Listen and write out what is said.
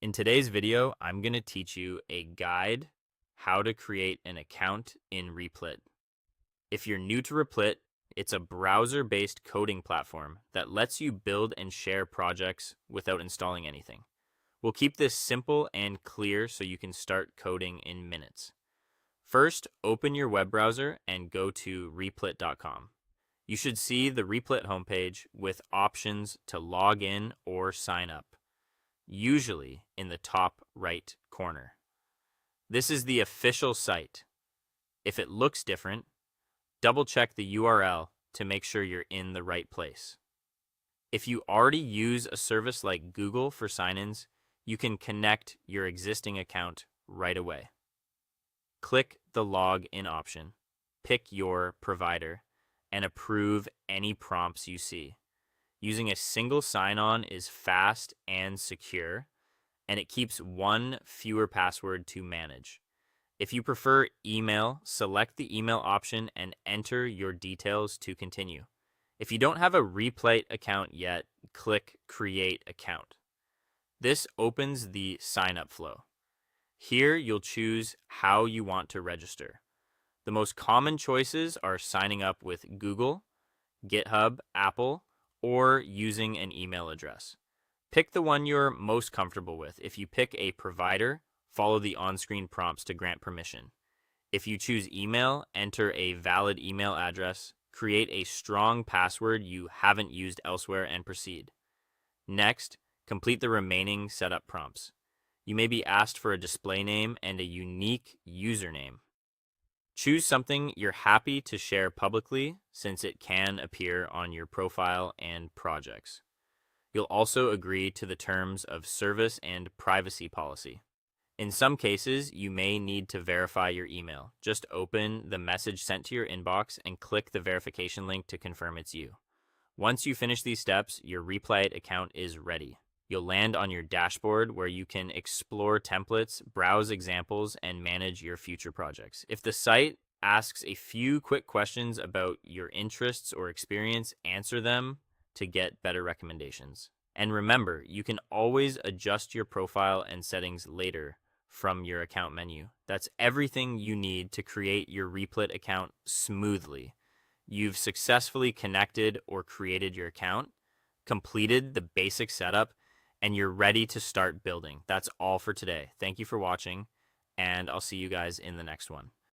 In today's video, I'm going to teach you a guide how to create an account in Replit. If you're new to Replit, it's a browser-based coding platform that lets you build and share projects without installing anything. We'll keep this simple and clear so you can start coding in minutes. First, open your web browser and go to replit.com. You should see the Replit homepage with options to log in or sign up, usually in the top right corner. This is the official site. If it looks different, double check the URL to make sure you're in the right place. If you already use a service like Google for sign-ins, you can connect your existing account right away. Click the login option, pick your provider, and approve any prompts you see. Using a single sign-on is fast and secure, and it keeps one fewer password to manage. If you prefer email, select the email option and enter your details to continue. If you don't have a Replit account yet, click Create Account. This opens the sign-up flow. Here you'll choose how you want to register. The most common choices are signing up with Google, GitHub, Apple, or using an email address. Pick the one you're most comfortable with. If you pick a provider, follow the on-screen prompts to grant permission. If you choose email, enter a valid email address, create a strong password you haven't used elsewhere, and proceed. Next, complete the remaining setup prompts. You may be asked for a display name and a unique username. Choose something you're happy to share publicly, since it can appear on your profile and projects. You'll also agree to the terms of service and privacy policy. In some cases, you may need to verify your email. Just open the message sent to your inbox and click the verification link to confirm it's you. Once you finish these steps, your Replit account is ready. You'll land on your dashboard where you can explore templates, browse examples, and manage your future projects. If the site asks a few quick questions about your interests or experience, answer them to get better recommendations. And remember, you can always adjust your profile and settings later from your account menu. That's everything you need to create your Replit account smoothly. You've successfully connected or created your account, completed the basic setup, and you're ready to start building. That's all for today. Thank you for watching, and I'll see you guys in the next one.